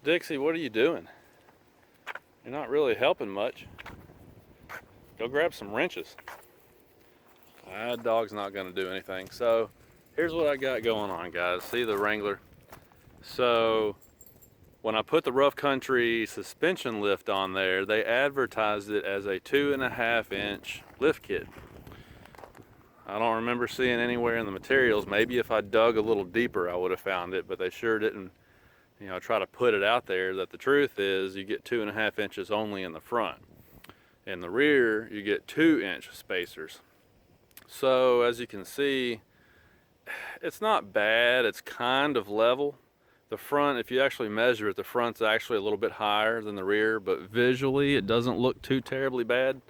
Dixie, what are you doing? You're not really helping much. Go grab some wrenches. That dog's not gonna do anything. So here's what I got going on, guys. See the Wrangler? So when I put the rough country suspension lift on there, they advertised it as a 2.5-inch lift kit. I don't remember seeing anywhere in the materials. Maybe if I dug a little deeper I would have found it, but they sure didn't, try to put it out there that the truth is you get 2.5 inches only in the front. In the rear, you get 2-inch spacers. So as you can see, it's not bad. It's kind of level. The front, if you actually measure it, the front's actually a little bit higher than the rear, but visually it doesn't look too terribly bad.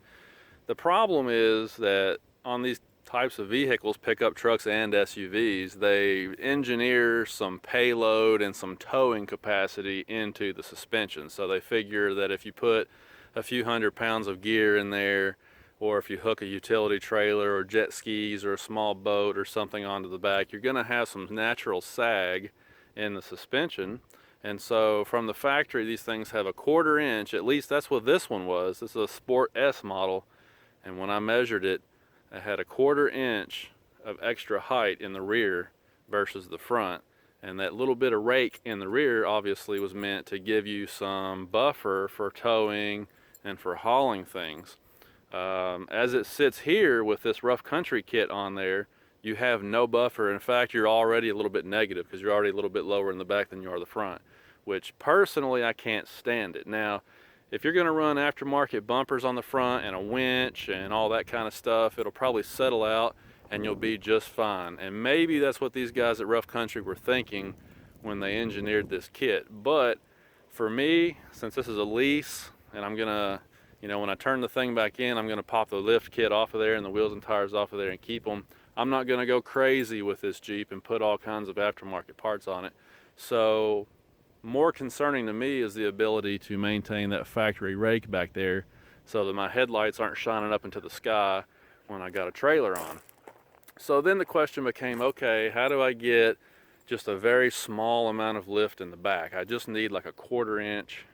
The problem is that on these types of vehicles, pickup trucks and SUVs, they engineer some payload and some towing capacity into the suspension. So they figure that if you put a few 100 pounds of gear in there, or if you hook a utility trailer or jet skis or a small boat or something onto the back, you're going to have some natural sag in the suspension. And so from the factory, these things have a 1/4 inch, at least that's what this one was. This is a Sport S model, and when I measured it, it had a 1/4 inch of extra height in the rear versus the front. And that little bit of rake in the rear obviously was meant to give you some buffer for towing and for hauling things. As it sits here with this rough country kit on there, you have no buffer. In fact, you're already a little bit negative because you're already a little bit lower in the back than you are the front, which personally I can't stand it. Now, if you're going to run aftermarket bumpers on the front and a winch and all that kind of stuff, it'll probably settle out and you'll be just fine. And maybe that's what these guys at Rough Country were thinking when they engineered this kit. But for me, since this is a lease and I'm going to, when I turn the thing back in, I'm going to pop the lift kit off of there and the wheels and tires off of there and keep them. I'm not going to go crazy with this Jeep and put all kinds of aftermarket parts on it. So more concerning to me is the ability to maintain that factory rake back there so that my headlights aren't shining up into the sky when I got a trailer on. So then the question became, okay, how do I get just a very small amount of lift in the back? I just need like a 1/4 inch,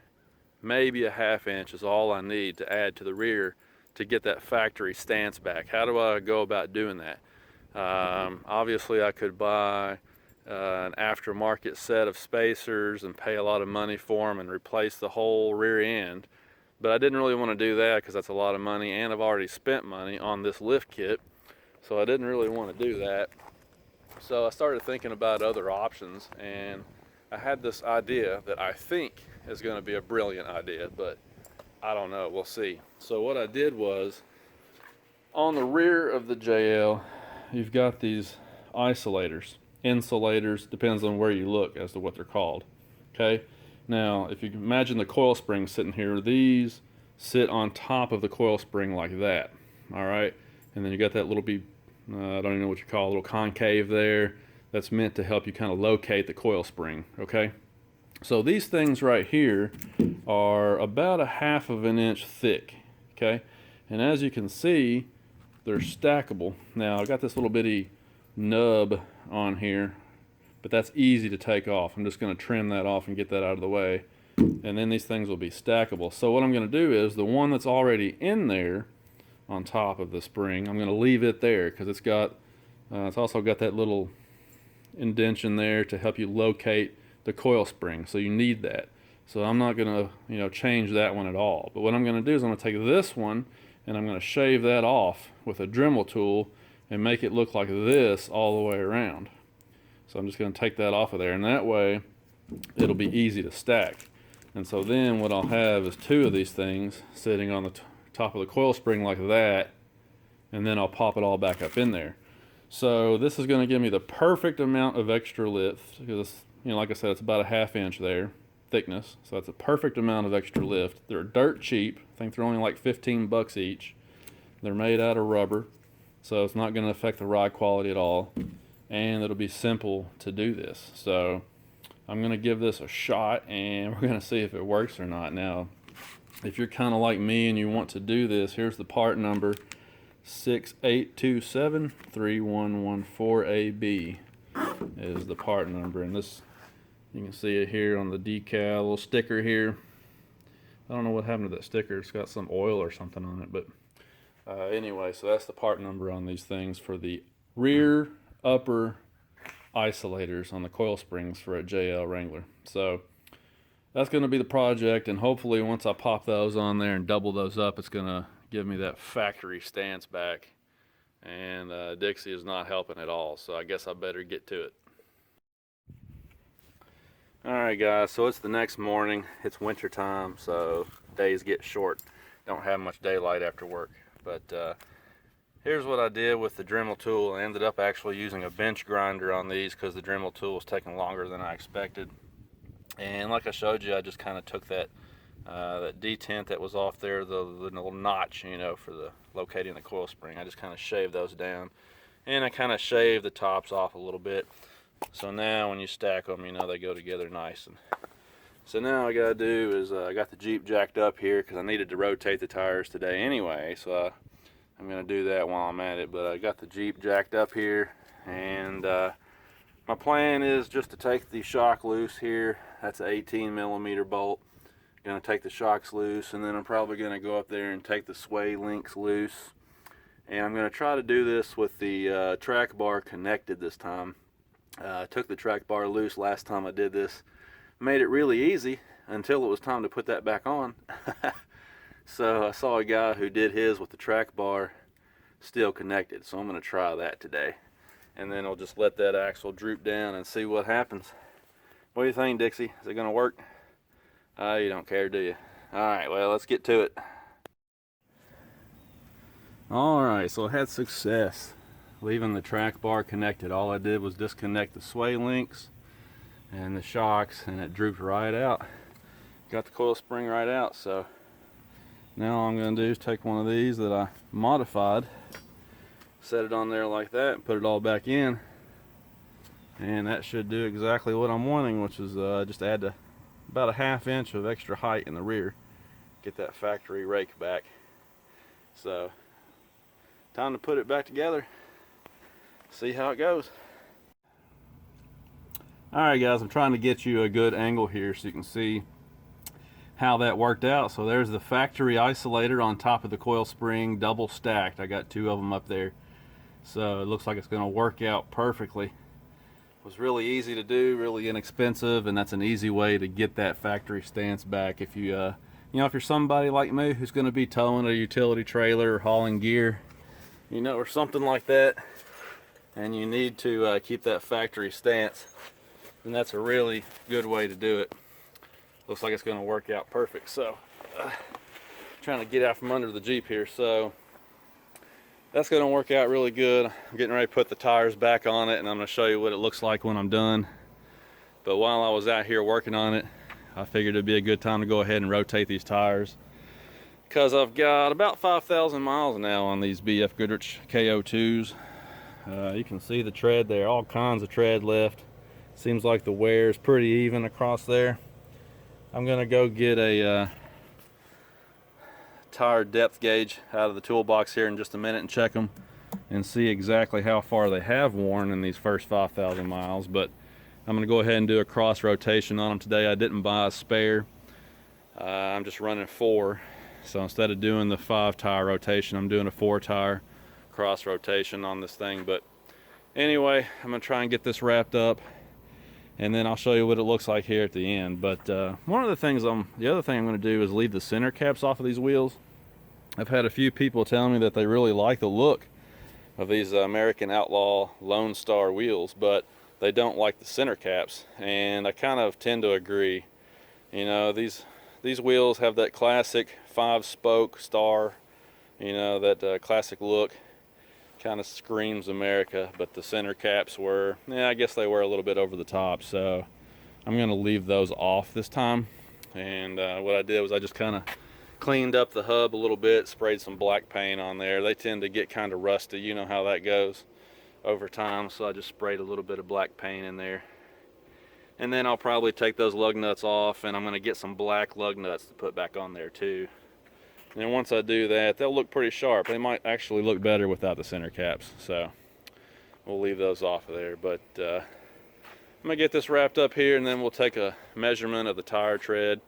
maybe a 1/2 inch is all I need to add to the rear to get that factory stance back. How do I go about doing that? Obviously I could buy an aftermarket set of spacers and pay a lot of money for them and replace the whole rear end, but I didn't really want to do that because that's a lot of money and I've already spent money on this lift kit, so I didn't really want to do that. So I started thinking about other options, and I had this idea that I think is going to be a brilliant idea, but I don't know, we'll see. So what I did was, on the rear of the JL, you've got these insulators, depends on where you look as to what they're called. Okay, now if you can imagine the coil spring sitting here, these sit on top of the coil spring like that. All right, and then you got that little I don't even know what you call it, a little concave there that's meant to help you kind of locate the coil spring. Okay, so these things right here are about a 1/2 inch thick. Okay, and as you can see, they're stackable. Now I got this little bitty nub on here, but that's easy to take off. I'm just going to trim that off and get that out of the way, and then these things will be stackable. So what I'm going to do is the one that's already in there on top of the spring, I'm going to leave it there because it's also got that little indentation there to help you locate the coil spring, so you need that. So I'm not going to change that one at all, but what I'm going to do is I'm going to take this one and I'm going to shave that off with a Dremel tool and make it look like this all the way around. So I'm just going to take that off of there, and that way it'll be easy to stack. And so then what I'll have is 2 of these things sitting on the top of the coil spring like that, and then I'll pop it all back up in there. So this is going to give me the perfect amount of extra lift because, like I said, it's about a 1/2 inch there thickness, so that's a perfect amount of extra lift. They're dirt cheap. I think they're only like 15 bucks each. They're made out of rubber, so it's not going to affect the ride quality at all, and it'll be simple to do this. So I'm going to give this a shot and we're going to see if it works or not. Now, if you're kind of like me and you want to do this, here's the part number: 68273114AB is the part number, and this You can see it here on the decal, little sticker here. I don't know what happened to that sticker. It's got some oil or something on it, but anyway, so that's the part number on these things for the rear upper isolators on the coil springs for a JL Wrangler. So that's going to be the project, and hopefully once I pop those on there and double those up, it's going to give me that factory stance back. And Dixie is not helping at all, so I guess I better get to it. Alright guys, so it's the next morning. It's winter time, so days get short. Don't have much daylight after work. But here's what I did with the Dremel tool. I ended up actually using a bench grinder on these because the Dremel tool was taking longer than I expected. And like I showed you, I just kind of took that that detent that was off there, the little notch, you know, for the locating the coil spring. I just kind of shaved those down, and I kind of shaved the tops off a little bit. So now when you stack them, you know, they go together nice. And so now all I gotta do is I got the Jeep jacked up here because I needed to rotate the tires today anyway. So I'm gonna do that while I'm at it. But I got the Jeep jacked up here, and my plan is just to take the shock loose here. That's an 18mm bolt. Gonna take the shocks loose, and then I'm probably gonna go up there and take the sway links loose. And I'm gonna try to do this with the track bar connected this time. I took the track bar loose last time I did this. Made it really easy until it was time to put that back on. So I saw a guy who did his with the track bar still connected, so I'm gonna try that today. And then I'll just let that axle droop down and see what happens. What do you think, Dixie? Is it gonna work? You don't care, do you? Alright, well, let's get to it. Alright, so I had success leaving the track bar connected. All I did was disconnect the sway links and the shocks, and it drooped right out. Got the coil spring right out. So now all I'm going to do is take one of these that I modified, set it on there like that, and put it all back in, and that should do exactly what I'm wanting, which is just add about a ½ inch of extra height in the rear, get that factory rake back. So time to put it back together, see how it goes. Alright guys, I'm trying to get you a good angle here so you can see how that worked out. So there's the factory isolator on top of the coil spring, double stacked. I got 2 of them up there, so it looks like it's going to work out perfectly. It was really easy to do, really inexpensive, and that's an easy way to get that factory stance back. If you you know, if you're somebody like me who's going to be towing a utility trailer or hauling gear, you know, or something like that, and you need to keep that factory stance, then that's a really good way to do it. Looks like it's going to work out perfect. So trying to get out from under the Jeep here, so that's going to work out really good. I'm getting ready to put the tires back on it, and I'm going to show you what it looks like when I'm done. But while I was out here working on it, I figured it'd be a good time to go ahead and rotate these tires, because I've got about 5,000 miles now on these BFG KO2s. You can see the tread there, all kinds of tread left. Seems like the wear is pretty even across there. I'm gonna go get a tire depth gauge out of the toolbox here in just a minute and check them and see exactly how far they have worn in these first 5,000 miles. But I'm gonna go ahead and do a cross rotation on them today. I didn't buy a spare. I'm just running 4. So instead of doing the 5 tire rotation, I'm doing a 4 tire cross rotation on this thing. But anyway, I'm gonna try and get this wrapped up, and then I'll show you what it looks like here at the end. But one of the things the other thing I'm going to do is leave the center caps off of these wheels. I've had a few people tell me that they really like the look of these American Outlaw Lone Star wheels, but they don't like the center caps, and I kind of tend to agree. You know, these wheels have that classic 5-spoke star, you know, that classic look. Kind of screams America, but the center caps were, yeah, I guess they were a little bit over the top. So I'm going to leave those off this time. And what I did was I just kind of cleaned up the hub a little bit, sprayed some black paint on there. They tend to get kind of rusty, you know how that goes over time. So I just sprayed a little bit of black paint in there. And then I'll probably take those lug nuts off, and I'm going to get some black lug nuts to put back on there too. And once I do that, they'll look pretty sharp. They might actually look better without the center caps, so we'll leave those off of there. But gonna get this wrapped up here, and then we'll take a measurement of the tire tread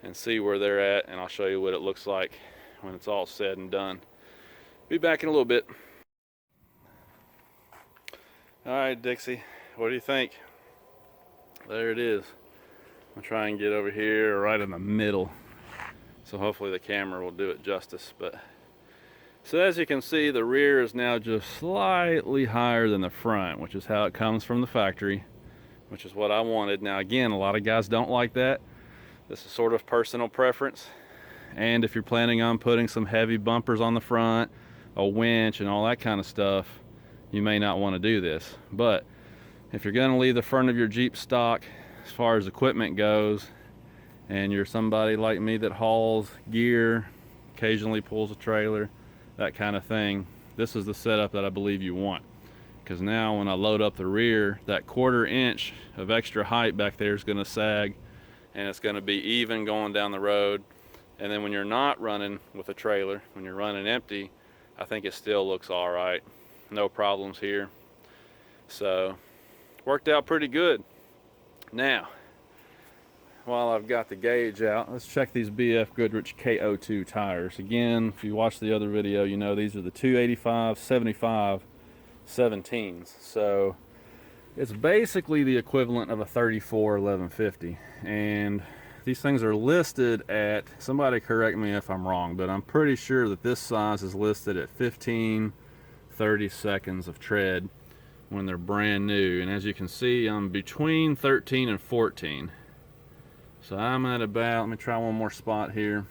and see where they're at, and I'll show you what it looks like when it's all said and done. Be back in a little bit. All right, Dixie, what do you think? There it is. I'll try and get over here right in the middle, so hopefully the camera will do it justice. But so as you can see, the rear is now just slightly higher than the front, which is how it comes from the factory, which is what I wanted. Now again, a lot of guys don't like that. This is sort of personal preference, and if you're planning on putting some heavy bumpers on the front, a winch and all that kind of stuff, you may not want to do this. But if you're going to leave the front of your Jeep stock as far as equipment goes, and you're somebody like me that hauls gear, occasionally pulls a trailer, that kind of thing, this is the setup that I believe you want. Because now when I load up the rear, that 1/4 inch of extra height back there is going to sag, and it's going to be even going down the road. And then when you're not running with a trailer, when you're running empty, I think it still looks all right. No problems here. So worked out pretty good. Now, while I've got the gauge out, let's check these BFG KO2 tires. Again, if you watched the other video, you know these are the 285/75 17s. So it's basically the equivalent of a 34 1150, and these things are listed at, somebody correct me if I'm wrong, but I'm pretty sure that this size is listed at 15-30 seconds of tread when they're brand new. And as you can see, I'm between 13 and 14, so I'm at about, let me try one more spot here.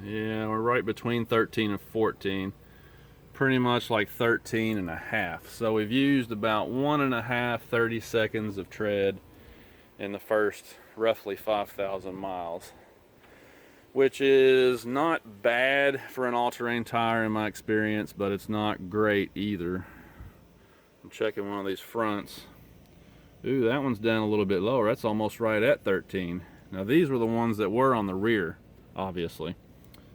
Yeah, we're right between 13 and 14, pretty much like 13 and a half. So we've used about 1.5 30 seconds of tread in the first roughly 5,000 miles, which is not bad for an all-terrain tire in my experience, but it's not great either. I'm checking one of these fronts. Ooh, that one's down a little bit lower. That's almost right at 13. Now these were the ones that were on the rear, obviously,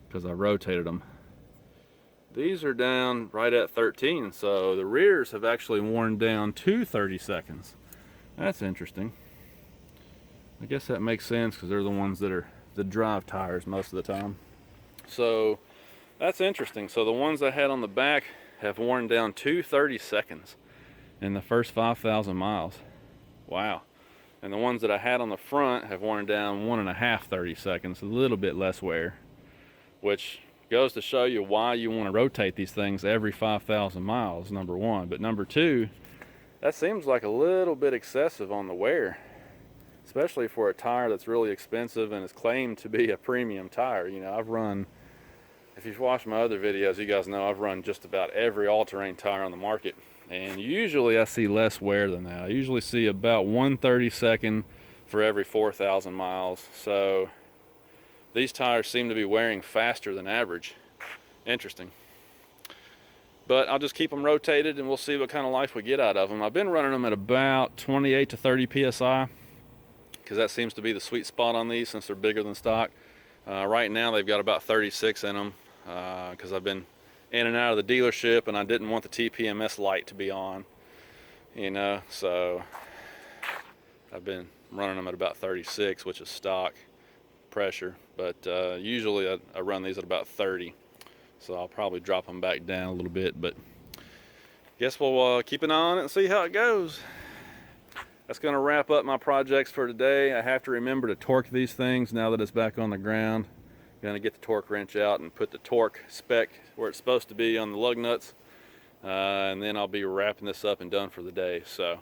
because I rotated them. These are down right at 13, so the rears have actually worn down to 30 seconds. That's interesting. I guess that makes sense because they're the ones that are the drive tires most of the time. So that's interesting. So the ones I had on the back have worn down to 30 seconds in the first 5,000 miles. Wow. And the ones that I had on the front have worn down 1.5 30 seconds, a little bit less wear, which goes to show you why you want to rotate these things every 5,000 miles, number one. But number two, that seems like a little bit excessive on the wear, especially for a tire that's really expensive and is claimed to be a premium tire. You know, I've run, if you've watched my other videos, you guys know I've run just about every all-terrain tire on the market, and usually I see less wear than that. I usually see about 1/32 for every 4,000 miles. So these tires seem to be wearing faster than average. Interesting. But I'll just keep them rotated and we'll see what kind of life we get out of them. I've been running them at about 28 to 30 psi, because that seems to be the sweet spot on these since they're bigger than stock. Right now they've got about 36 in them because I've been in and out of the dealership and I didn't want the TPMS light to be on, you know, so I've been running them at about 36, which is stock pressure, but usually I run these at about 30, so I'll probably drop them back down a little bit, but guess we'll keep an eye on it and see how it goes. That's going to wrap up my projects for today. I have to remember to torque these things now that it's back on the ground. I'm going to get the torque wrench out and put the torque spec where it's supposed to be on the lug nuts, and then I'll be wrapping this up and done for the day. So,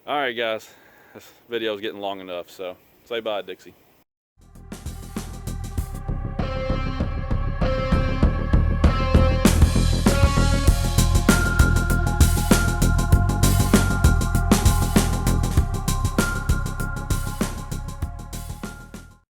all right guys, this video is getting long enough, so say bye, Dixie.